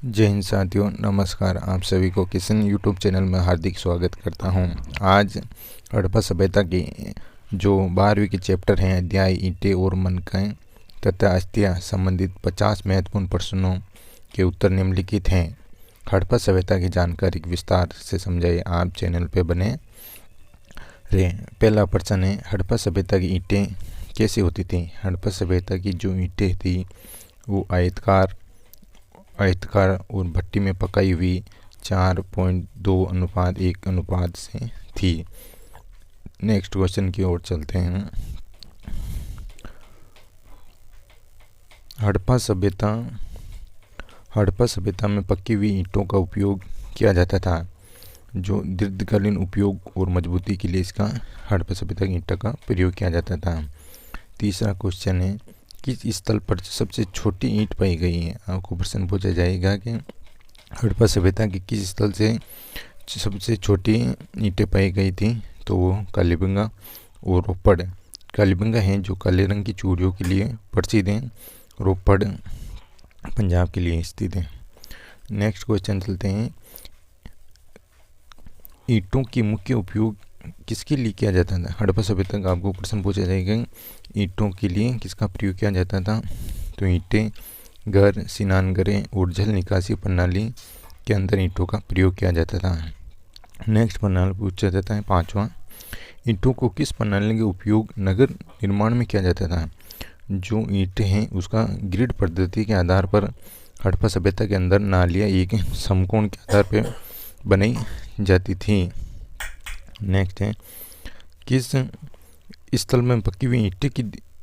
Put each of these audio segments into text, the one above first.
जय हिंद साथियों, नमस्कार। आप सभी को किशन यूट्यूब चैनल में हार्दिक स्वागत करता हूं। आज हड़प्पा सभ्यता की जो 12वीं के चैप्टर हैं अध्याय ईंटें और मनकें तथा अस्थियां संबंधित 50 महत्वपूर्ण प्रश्नों के उत्तर निम्नलिखित हैं। हड़प्पा सभ्यता की जानकारी विस्तार से समझाइए, आप चैनल पर बने रहे। पहला प्रश्न है, हड़प्पा सभ्यता की ईंटें कैसी होती थी। हड़प्पा सभ्यता की जो ईंटें थी वो आयताकार और भट्टी में पकाई हुई 4.2:1 से थी। नेक्स्ट क्वेश्चन की ओर चलते हैं। हड़प्पा सभ्यता में पकी हुई ईंटों का उपयोग किया जाता था। जो दीर्घकालीन उपयोग और मजबूती के लिए इसका हड़प्पा सभ्यता की ईंटों का प्रयोग किया जाता था। तीसरा क्वेश्चन है, किस स्थल पर सबसे छोटी ईंट पाई गई है। आपको प्रश्न पूछा जाएगा कि हड़प्पा सभ्यता की किस स्थल से सबसे छोटी ईंटें पाई गई थी, तो वो कालीबंगा और रोपड़। कालीबंगा है जो काले रंग की चूड़ियों के लिए प्रसिद्ध है, रोपड़ पंजाब के लिए स्थित है। नेक्स्ट क्वेश्चन चलते हैं, ईंटों की मुख्य उपयोग किसके लिए किया जाता था। हड़प्पा सभ्यता का आपको प्रश्न पूछा जाएगा, ईंटों के लिए किसका प्रयोग किया जाता था, तो ईंटें घर, स्नानघरें और जल निकासी प्रणाली के अंदर ईंटों का प्रयोग किया जाता था। नेक्स्ट प्रणाली पूछा जाता है पांचवा, ईंटों को किस प्रणाली के उपयोग नगर निर्माण में किया जाता था। जो ईंटें हैं उसका ग्रिड पद्धति के आधार पर हड़प्पा सभ्यता के अंदर नालियाँ एक समकोण के आधार पर बनाई जाती थी। नेक्स्ट है, किस स्थल में पकी हुई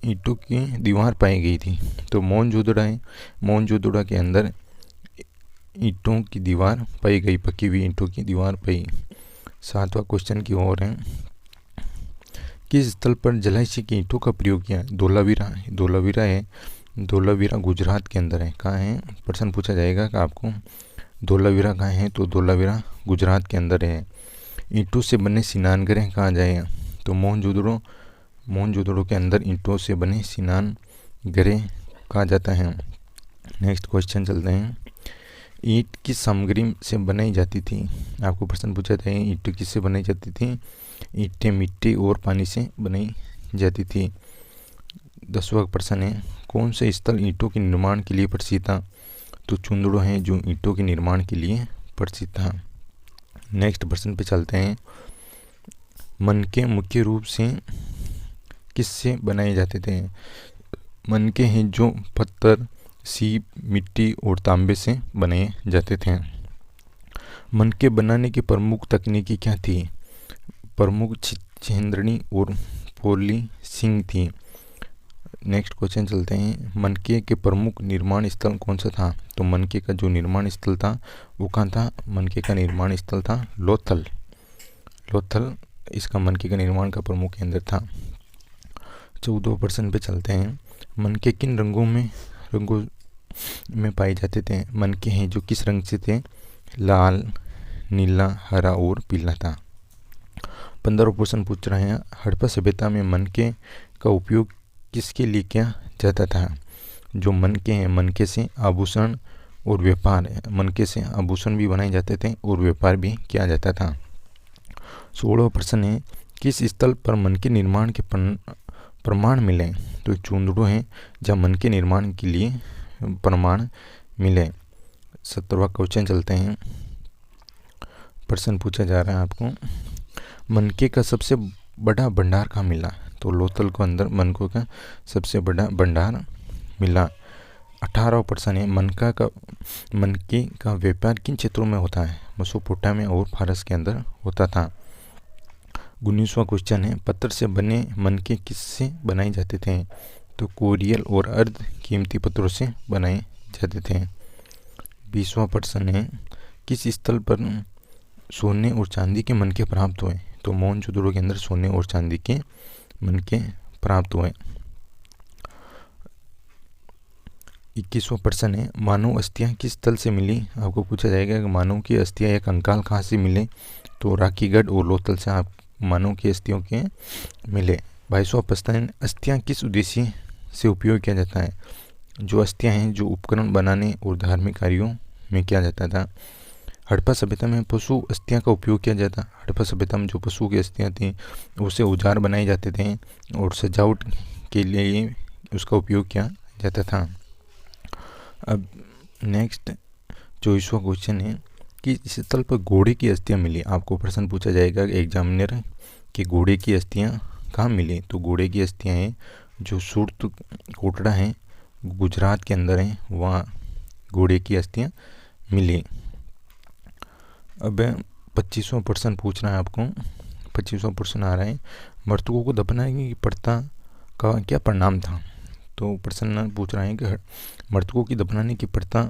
ईंटों की दीवार पाई गई थी, तो मोहनजोदड़ो है। मोहनजोदड़ो के अंदर ईंटों की दीवार पाई गई, पकी हुई ईंटों की दीवार पाई। सातवां क्वेश्चन की ओर है, किस स्थल पर जलाइशी की ईंटों का प्रयोग किया। धोलावीरा है। धोलावीरा गुजरात के अंदर है। कहाँ है, प्रश्न पूछा जाएगा कि आपको धोलावीरा कहाँ है, तो धोलावीरा गुजरात के अंदर है। ईंटों से बने स्नानघरें कहाँ जाए, तो मोहनजोदड़ो के अंदर ईंटों से बने स्नानघरें कहा जाता है। नेक्स्ट क्वेश्चन चलते हैं, ईंट किस सामग्री से बनाई जाती थी। आपको प्रश्न पूछा था, ईंट किससे बनाई जाती थी। ईंटें मिट्टी और पानी से बनाई जाती थी। 10वां प्रश्न है, कौन से स्थल ईंटों के निर्माण के लिए प्रसिद्ध था, तो चुंदड़ो है जो ईंटों के निर्माण के लिए प्रसिद्ध था। नेक्स्ट प्रश्न पे चलते हैं, मनके मुख्य रूप से किससे बनाए जाते थे। मनके हैं जो पत्थर, सीप, मिट्टी और तांबे से बनाए जाते थे। मनके बनाने की प्रमुख तकनीकी क्या थी। प्रमुख छिंदनी और पॉलिशिंग थी। नेक्स्ट क्वेश्चन चलते हैं, मनके के प्रमुख निर्माण स्थल कौन सा था, तो मनके का जो निर्माण स्थल था वो कहाँ था। मनके का निर्माण स्थल था लोथल इसका मनके का निर्माण का प्रमुख केंद्र था। 14वें प्रश्न पे चलते हैं, मनके किन रंगों में पाए जाते थे। मनके हैं जो किस रंग से थे, लाल, नीला, हरा और पीला था। 15वां प्रश्न पूछ रहे हैं, हड़प्पा सभ्यता में मनके का उपयोग किसके लिए किया जाता था। जो मनके हैं, मनके से आभूषण और व्यापार, मनके से आभूषण भी बनाए जाते थे और व्यापार भी किया जाता था। 16वां प्रश्न है, किस स्थल पर मनके निर्माण के प्रमाण मिले, तो चुंदड़ो है जहाँ मनके निर्माण के लिए प्रमाण मिले। 17वां क्वेश्चन चलते हैं, प्रश्न पूछा जा रहा है आपको, मनके का सबसे बड़ा भंडार कहाँ मिला, तो लोथल को अंदर मनकों का सबसे बड़ा भंडार मिला। 18वां प्रश्न है, मनके का व्यापार किन क्षेत्रों में होता है। मेसोपोटामिया और फारस के अंदर होता था। 19वां क्वेश्चन है, पत्थर से बने मनके किससे बनाए जाते थे, तो कोरियल और अर्ध कीमती पत्थरों से बनाए जाते थे। 20वां प्रश्न है, किस स्थल पर सोने और चांदी के मनके प्राप्त हुए, तो मोहनजोदड़ो के अंदर सोने और चांदी के मनके प्राप्त हुए। 21वां प्रश्न है, मानव अस्थियां किस स्थल से मिली। आपको पूछा जाएगा कि मानव की अस्थियां या कंकाल कहाँ से मिले, तो राखीगढ़ और लोथल से आप मानव की अस्थियों के मिले। 22वां प्रश्न है, अस्थियां किस उद्देश्य से उपयोग किया जाता है। जो अस्थियां हैं जो उपकरण बनाने और धार्मिक कार्यों में किया जाता था। हड़प्पा सभ्यता में पशु अस्थियां का उपयोग किया जाता। हड़प्पा सभ्यता में जो पशु की अस्थियां थी उससे औजार बनाए जाते थे और सजावट के लिए उसका उपयोग किया जाता था। अब नेक्स्ट 24वां क्वेश्चन है कि इस स्थल पर घोड़े की अस्थियां मिली। आपको प्रश्न पूछा जाएगा एग्जामिनर कि घोड़े की अस्थियां कहाँ मिली। तो घोड़े की अस्थियां हैं जो सूरत कोटड़ा है गुजरात के अंदर है, वहाँ घोड़े की अस्थियां मिली। अब 25वां प्रश्न पूछ रहा है आपको। 25वां प्रश्न आ रहा है मृतकों को दफनाने की प्रथा का क्या परिणाम था। तो प्रश्न पूछ रहा है कि मृतकों की दफनाने की प्रथा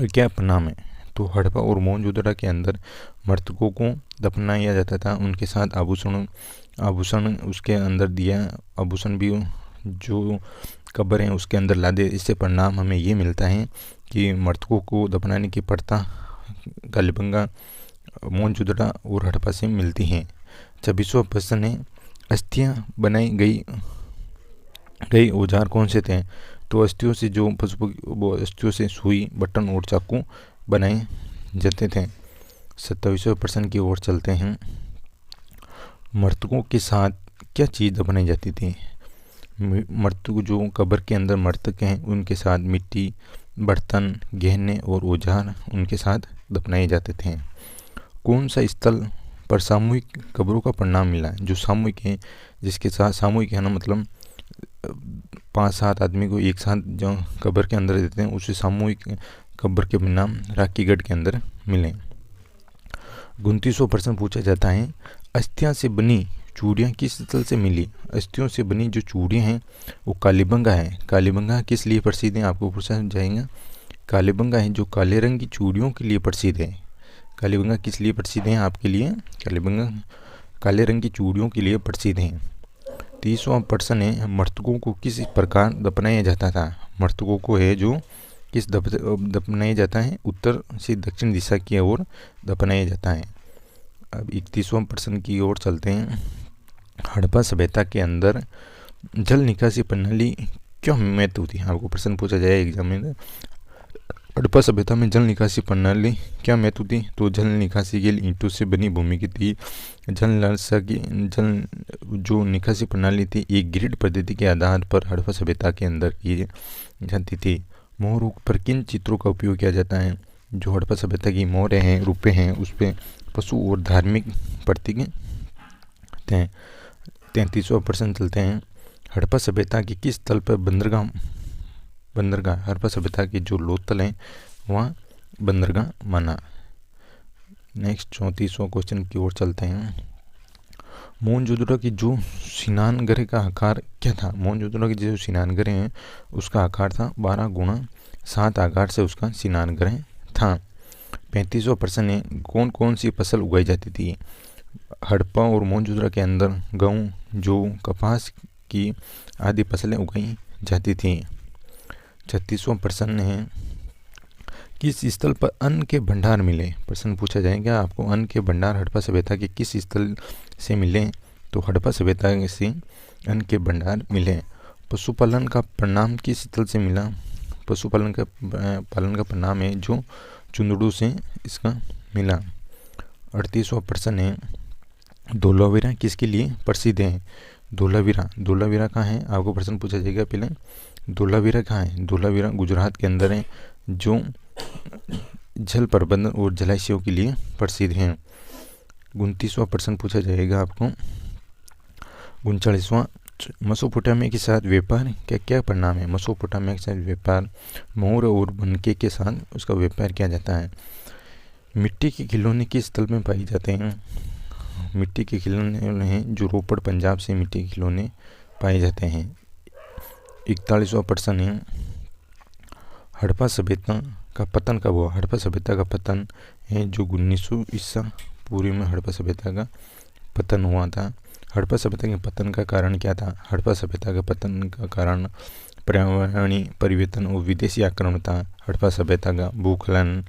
क्या परिणाम है। तो हड़प्पा और मोहनजोदड़ो के अंदर मृतकों को दफनाया जाता था, उनके साथ आभूषण उसके अंदर दिया, आभूषण भी जो कब्र है उसके अंदर ला दे। इससे परिणाम हमें ये मिलता है कि मृतकों को दफनाने की प्रथा कालीबंगा, मोहनजोदड़ो और हड़प्पा से मिलती हैं। 26वां प्रश्न है अस्थियां बनाई गई औजार कौन से थे। तो अस्थियों से जो वो अस्थियों से सुई, बटन और चाकू बनाए जाते थे। 27वें प्रश्न की ओर चलते हैं। मृतकों के साथ क्या चीज़ दफनाई जाती थी। मृतक जो कब्र के अंदर मृतक हैं उनके साथ मिट्टी, बर्तन, गहने और औजार उनके साथ दफनाए जाते थे। कौन सा स्थल पर सामूहिक कब्रों का परिणाम मिला। जो सामूहिक है, जिसके साथ सामूहिक है ना मतलब 5-7 आदमी को एक साथ जो कब्र के अंदर देते हैं उसे सामूहिक कब्र के परिणाम राखीगढ़ के अंदर मिले। 29वां प्रश्न पूछा जाता है अस्थियां से बनी चूड़ियाँ किस स्थल से मिली। अस्थियों से बनी जो चूड़ियाँ हैं वो कालीबंगा है। कालीबंगा किस लिए प्रसिद्ध है आपको पूछा जाएगा। कालीबंगा है जो काले रंग की चूड़ियों के लिए प्रसिद्ध है। कालीबंगा किस लिए प्रसिद्ध है आपके लिए। कालीबंगा काले रंग की चूड़ियों के लिए प्रसिद्ध है। 30वां प्रश्न है मृतकों को किस प्रकार दफनाया जाता था। मृतकों को है जो किस दफनाया जाता है, उत्तर से दक्षिण दिशा की ओर दफनाया जाता है। अब 31वां प्रश्न की ओर चलते हैं। हड़प्पा सभ्यता के अंदर जल निकासी प्रणाली क्यों महत्व थी। आपको प्रश्न पूछा जाए एग्जाम में हड़प्पा सभ्यता में जल निकासी प्रणाली क्या महत्व थी। तो जल निकासी के लिए ईंटों से बनी भूमि की थी। जल जो निकासी प्रणाली थी एक ग्रिड पद्धति के आधार पर हड़प्पा सभ्यता के अंदर की जाती थी। मोहरों पर किन चित्रों का उपयोग किया जाता है। जो हड़प्पा सभ्यता की मोहरें हैं, रुपये हैं, उस पर पशु और धार्मिक प्रतीक थे। 33वां प्रश्न चलते हैं। हड़प्पा सभ्यता की किस स्थल पर बंदरगाह हड़प्पा सभ्यता के जो लोथल हैं वहाँ बंदरगाह माना। नेक्स्ट 34वां क्वेश्चन की ओर चलते हैं। मोहनजोदड़ो की जो स्नानगृह का आकार क्या था। मोहनजोदड़ो की जो स्नानगृह हैं उसका आकार था 12x7 आकार से उसका स्नानगृह था। 35वां प्रश्न है कौन कौन सी फसल उगाई जाती थी। हड़प्पा और मोहनजोदड़ो के अंदर गेहूँ, जौ, कपास की आदि फसलें उगाई जाती थी। 36वां प्रश्न है किस स्थल पर अन्न के भंडार मिले। प्रश्न पूछा जाएगा आपको अन्न के भंडार हड़प्पा सभ्यता के किस स्थल से मिले। तो हड़प्पा सभ्यता से अन्न के भंडार मिले। पशुपालन का परिणाम किस स्थल से मिला। पशुपालन का परिणाम है जो चुंदड़ू से इसका मिला। 38वां प्रश्न है धोलावीरा किसके लिए प्रसिद्ध है। धोलावीरा कहाँ है आपको प्रश्न पूछा जाएगा। पहले धोलावीरा कहाँ है। धोलावीरा गुजरात के अंदर है जो जल प्रबंधन और जलाशयों के लिए प्रसिद्ध है। 29वां प्रश्न पूछा जाएगा आपको। 39वां मेसोपोटामिया के साथ व्यापार क्या क्या परिणाम है। मेसोपोटामिया के साथ व्यापार मोर और बनके के साथ उसका व्यापार किया जाता है। मिट्टी के खिलौने किस स्थल में पाए जाते हैं। मिट्टी के खिलौने हैं जो रोपड़ पंजाब से मिट्टी के खिलौने पाए जाते हैं। 41वां प्रश्न है हड़प्पा सभ्यता का पतन कब हुआ। हड़प्पा सभ्यता का पतन है जो 1900 ईसा पूर्व में हड़प्पा सभ्यता का पतन हुआ था। हड़प्पा सभ्यता के पतन का कारण क्या था। हड़प्पा सभ्यता के पतन का कारण पर्यावरणीय परिवर्तन और विदेशी आक्रमण था। हड़प्पा सभ्यता का भूस्खलन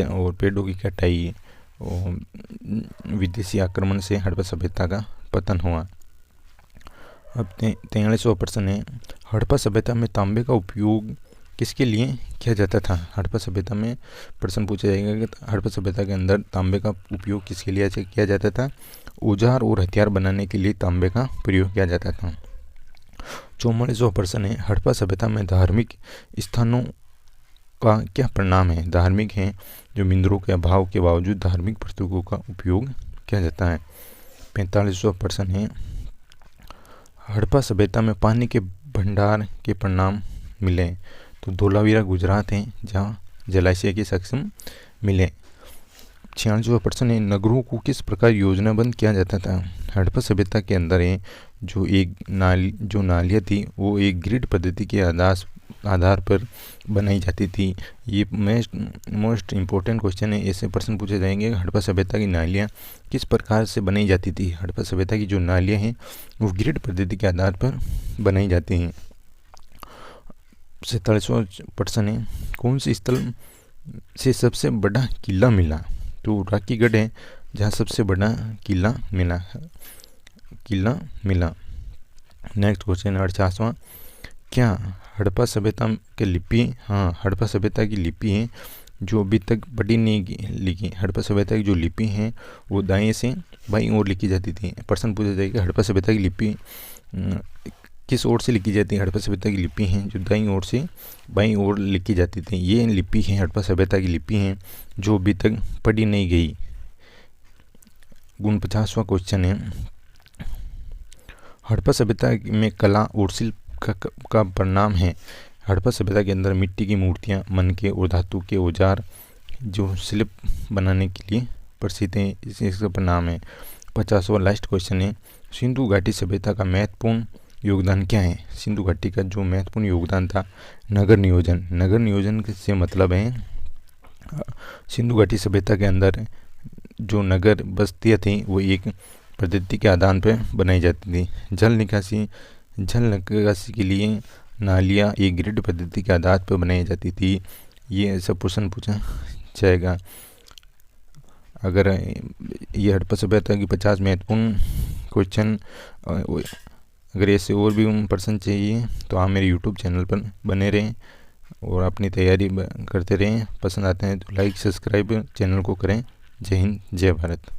और पेड़ों की कटाई और विदेशी आक्रमण से हड़प्पा सभ्यता का पतन हुआ। अब 43वां प्रश्न है हड़प्पा सभ्यता में तांबे का उपयोग किसके लिए किया जाता था। हड़प्पा सभ्यता में प्रश्न पूछा जाएगा कि हड़प्पा सभ्यता के अंदर तांबे का उपयोग किसके लिए किया जाता था। औजार और हथियार बनाने के लिए तांबे का प्रयोग किया जाता था। 44वां प्रश्न है, हड़प्पा सभ्यता में धार्मिक स्थानों का क्या परिणाम है। धार्मिक हैं जो मंदिरों के अभाव के बावजूद धार्मिक प्रतीकों का उपयोग किया जाता है। 45वां प्रश्न है, हड़प्पा सभ्यता में पानी के भंडार के परिणाम मिले। तो धोलावीरा गुजरात है जहाँ जलाशय के सक्षम मिले। 46वां प्रश्न है, नगरों को किस प्रकार योजनाबंद किया जाता था। हड़प्पा सभ्यता के अंदर है जो नालियाँ थी वो एक ग्रिड पद्धति के आधार पर बनाई जाती थी। ये मोस्ट इम्पोर्टेंट क्वेश्चन है, ऐसे प्रश्न पूछे जाएंगे। हड़प्पा सभ्यता की नालियाँ किस प्रकार से बनाई जाती थी। हड़प्पा सभ्यता की जो नालियाँ हैं वो ग्रिड पद्धति के आधार पर बनाई जाती हैं। 47वां प्रश्न है, कौन से स्थल से सबसे बड़ा किला मिला। तो राकीगढ़ है जहाँ सबसे बड़ा किला मिला। नेक्स्ट क्वेश्चन 48वां, क्या हड़प्पा सभ्यता के लिपि। हाँ, हड़प्पा सभ्यता की लिपि है जो अभी तक पढ़ी नहीं लिखी। हड़प्पा सभ्यता की जो लिपि हैं वो दाएं से बाईं ओर लिखी जाती थी। प्रश्न पूछा जाएगा हड़प्पा सभ्यता की लिपि किस ओर से लिखी जाती है। हड़प्पा सभ्यता की लिपि हैं जो दाईं ओर से बाईं ओर लिखी जाती थी। ये लिपि हैं हड़प्पा सभ्यता की लिपि हैं जो अभी तक पढ़ी नहीं गई। 49वां क्वेश्चन है, हड़प्पा सभ्यता में कला और शिल्प का परिणाम है। हड़प्पा सभ्यता के अंदर मिट्टी की मूर्तियाँ, मनके और धातु के औजार जो शिल्प बनाने के लिए प्रसिद्ध हैं, इसका परिणाम है। 50वां लास्ट क्वेश्चन है, सिंधु घाटी सभ्यता का महत्वपूर्ण योगदान क्या है। सिंधु घाटी का जो महत्वपूर्ण योगदान था नगर नियोजन से मतलब है सिंधु घाटी सभ्यता के अंदर जो नगर बस्तियाँ थी वो एक पद्धति के आधार पर बनाई जाती थी। जल निकासी के लिए नालियाँ एक ग्रिड पद्धति के आधार पर बनाई जाती थी। ये सब प्रश्न पूछा जाएगा। अगर ये हड़प्पा सभ्यता की 50 महत्वपूर्ण क्वेश्चन, अगर ऐसे और भी प्रश्न चाहिए तो आप मेरे यूट्यूब चैनल पर बने रहें और अपनी तैयारी करते रहें। पसंद आते हैं तो लाइक सब्सक्राइब चैनल को करें। जय हिंद, जय भारत।